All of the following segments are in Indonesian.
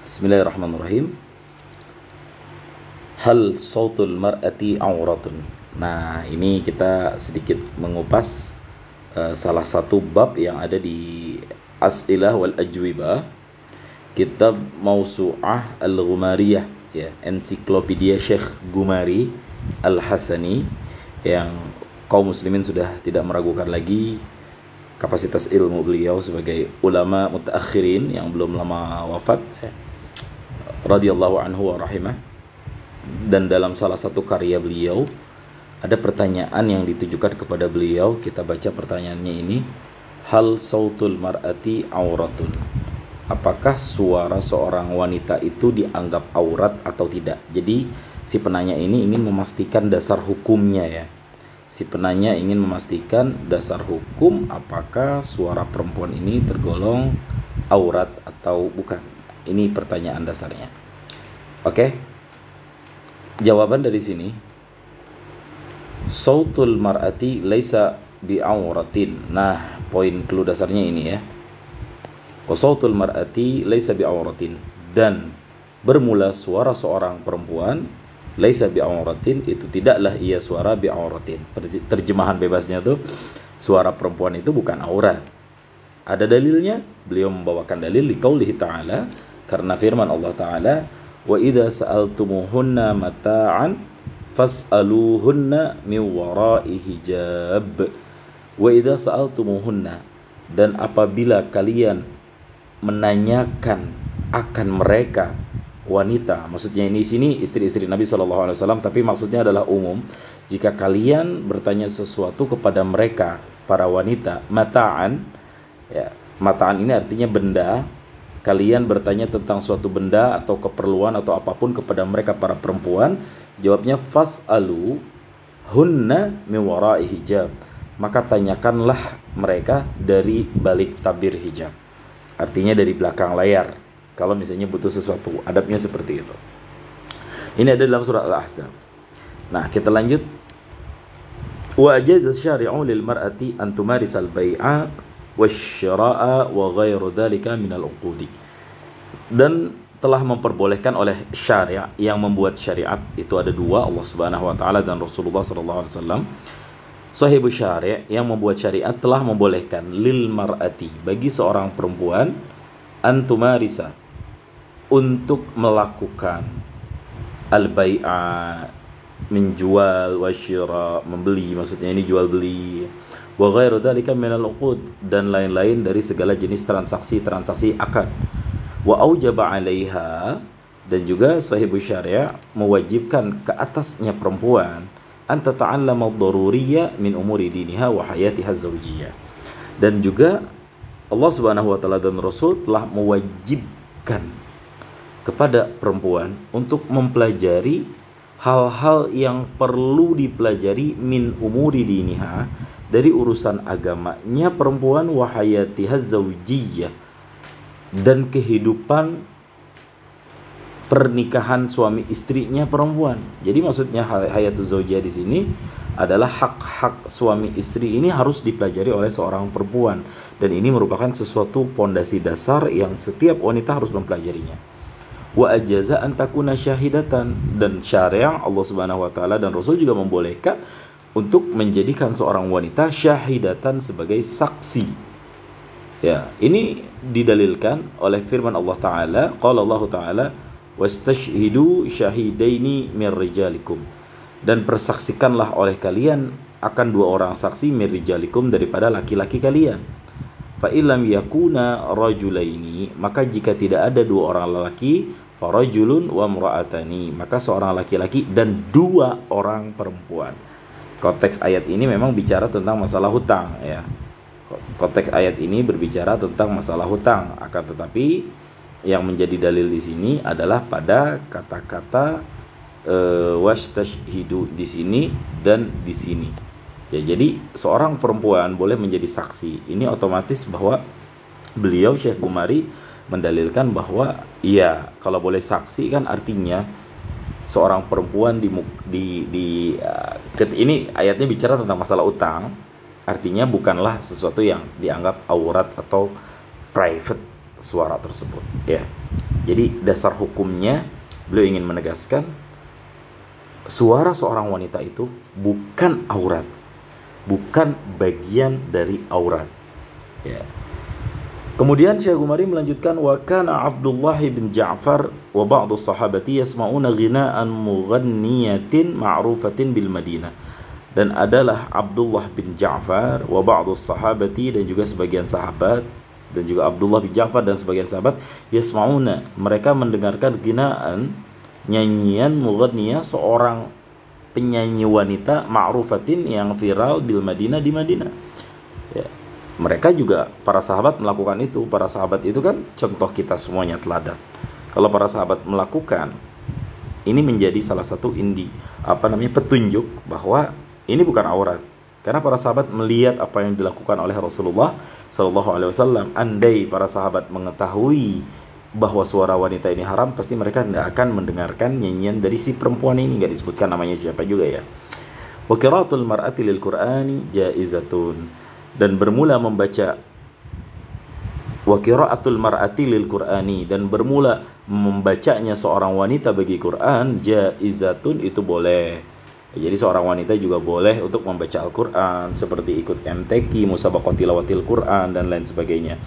Bismillahirrahmanirrahim. Hal sautul mar'ati auratun. Nah, ini kita sedikit mengupas salah satu bab yang ada di As'ilah wal Ajwibah, kitab Mausu'ah Al-Ghumariyah, ya, ensiklopedia Syekh Gumari Al-Hasani, yang kaum muslimin sudah tidak meragukan lagi kapasitas ilmu beliau sebagai ulama mutaakhirin yang belum lama wafat, radhiyallahu anhu wa rahimah. Dan dalam salah satu karya beliau ada pertanyaan yang ditujukan kepada beliau. Kita baca pertanyaannya ini. Hal sautul mar'ati auratun. Apakah suara seorang wanita itu dianggap aurat atau tidak? Jadi si penanya ini ingin memastikan dasar hukumnya, ya. Si penanya ingin memastikan dasar hukum, apakah suara perempuan ini tergolong aurat atau bukan. Ini pertanyaan dasarnya. Oke. Jawaban dari sini, sautul mar'ati laisa bi'auratin. Nah, poin clue dasarnya ini, ya. Wa sautul mar'ati laisa bi'auratin, dan bermula suara seorang perempuan laisa bi'auratin, itu tidaklah ia suara bi'auratin. Terjemahan bebasnya tuh, suara perempuan itu bukan aurat. Ada dalilnya, beliau membawakan dalil liqaulihi ta'ala, karena firman Allah Ta'ala, wa idza sa'altumuhunna mata'an fas'aluhunna min wara'i hijab. Wa idza sa'altumuhunna, dan apabila kalian menanyakan akan mereka wanita, maksudnya ini sini istri-istri Nabi SAW, tapi maksudnya adalah umum. Jika kalian bertanya sesuatu kepada mereka, para wanita, mata'an, ya, mata'an ini artinya benda. Kalian bertanya tentang suatu benda atau keperluan atau apapun kepada mereka, para perempuan, jawabnya fas'alu hunna min wara'i hijab, maka tanyakanlah mereka dari balik tabir hijab, artinya dari belakang layar. Kalau misalnya butuh sesuatu, adabnya seperti itu. Ini ada dalam surat Al-Ahzab. Nah, kita lanjut. Wa ajaza syari'u lil mar'ati an tumarisal bai'a wasyira'a wa ghairu dzalika minal uqudi. Dan telah memperbolehkan oleh syariat, yang membuat syariat itu ada dua, Allah Subhanahu wa taala dan Rasulullah sallallahu alaihi wasallam. Sahibu syari', yang membuat syariat, telah membolehkan lil mar'ati, bagi seorang perempuan, antumarisa, untuk melakukan al-bai'a, menjual, wasyira, membeli, maksudnya ini jual beli, wa ghairu dzalika minal uqud, dan lain-lain dari segala jenis transaksi akad. Wa aujaba 'alaiha, dan juga sahibu syariah mewajibkan ke atasnya perempuan an tata'allama ad-daruriyya min umuri diniha wa hayatiha zawjiyah. Dan juga Allah Subhanahu wa taala dan Rasul telah mewajibkan kepada perempuan untuk mempelajari hal-hal yang perlu dipelajari min umuri diniha, dari urusan agamanya perempuan, wa hayatiha zawjiyah, dan kehidupan pernikahan suami istrinya perempuan. Jadi maksudnya hayatuz zaujiyah di sini adalah hak-hak suami istri ini harus dipelajari oleh seorang perempuan, dan ini merupakan sesuatu pondasi dasar yang setiap wanita harus mempelajarinya. Wa ajaza an takuna syahidatan, dan syariat Allah Subhanahu wa taala dan Rasul juga membolehkan untuk menjadikan seorang wanita syahidatan, sebagai saksi. Ya, ini didalilkan oleh firman Allah Ta'ala, qala Allah Ta'ala wastashhidu syahidaini min rijalikum, dan persaksikanlah oleh kalian akan dua orang saksi min rijalikum, daripada laki-laki kalian. Fa illam yakuna rajulaini, maka jika tidak ada dua orang lelaki, farajulun wa imra'atani, maka seorang laki-laki dan dua orang perempuan. Konteks ayat ini memang bicara tentang masalah hutang, ya. Konteks ayat ini berbicara tentang masalah hutang, akan tetapi yang menjadi dalil di sini adalah pada kata-kata wastashhidu di sini dan di sini. Ya, jadi seorang perempuan boleh menjadi saksi. Ini otomatis bahwa beliau Syekh Gumari mendalilkan bahwa iya, kalau boleh saksi kan artinya seorang perempuan ini ayatnya bicara tentang masalah utang. Artinya bukanlah sesuatu yang dianggap aurat atau private, suara tersebut, ya. Jadi dasar hukumnya beliau ingin menegaskan suara seorang wanita itu bukan aurat, bukan bagian dari aurat, ya. Kemudian Syekh Gumari melanjutkan, wa kana Abdullah bin Ja'far wa ba'du sahabati yasma'una ghina'an mughanniyatin ma'rufatin bil Madinah. Dan adalah Abdullah bin Ja'far wa ba'du sahabati, dan juga sebagian sahabat, dan juga Abdullah bin Ja'far dan sebagian sahabat, yasma'una, mereka mendengarkan ghina'an, nyanyian, mughanniyah, seorang penyanyi wanita, ma'rufatin, yang viral, bil Madinah, di Madinah, ya. Mereka juga, para sahabat melakukan itu. Para sahabat itu kan contoh kita semuanya, teladan. Kalau para sahabat melakukan, ini menjadi salah satu petunjuk bahwa ini bukan aurat. Karena para sahabat melihat apa yang dilakukan oleh Rasulullah Sallallahu Alaihi Wasallam. Andai para sahabat mengetahui bahwa suara wanita ini haram, pasti mereka tidak akan mendengarkan nyanyian dari si perempuan ini. Nggak disebutkan namanya siapa juga, ya. Wa qiraatul mar'ati lil Qur'ani jaizatun. Dan bermula membaca, wa qiraatul mar'ati lil Qur'ani, dan bermula membacanya seorang wanita bagi Quran, jaizatun, itu boleh. Jadi seorang wanita juga boleh untuk membaca Al-Quran, seperti ikut MTQ, musabaqah tilawatil Quran, dan lain sebagainya,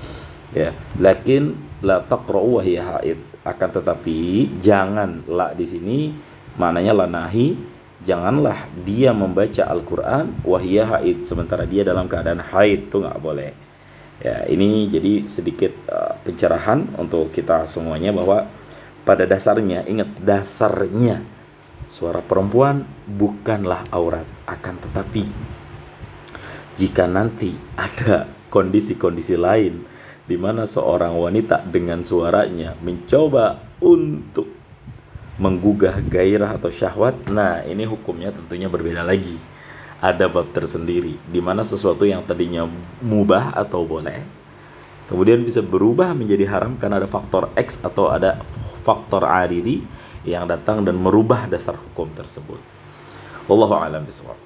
ya. Lakin la taqra'u wa hiya haid, akan tetapi jangan, la di sini maknanya la nahi, janganlah dia membaca Al-Quran wahiyah haid, sementara dia dalam keadaan haid, itu nggak boleh, ya. Ini jadi sedikit pencerahan untuk kita semuanya, bahwa pada dasarnya, ingat, dasarnya suara perempuan bukanlah aurat. Akan tetapi jika nanti ada kondisi-kondisi lain di mana seorang wanita dengan suaranya mencoba untuk menggugah gairah atau syahwat, nah ini hukumnya tentunya berbeda lagi. Ada bab tersendiri, di mana sesuatu yang tadinya mubah atau boleh, kemudian bisa berubah menjadi haram karena ada faktor X atau ada faktor aridi yang datang dan merubah dasar hukum tersebut. Wallahu a'lam bishawab.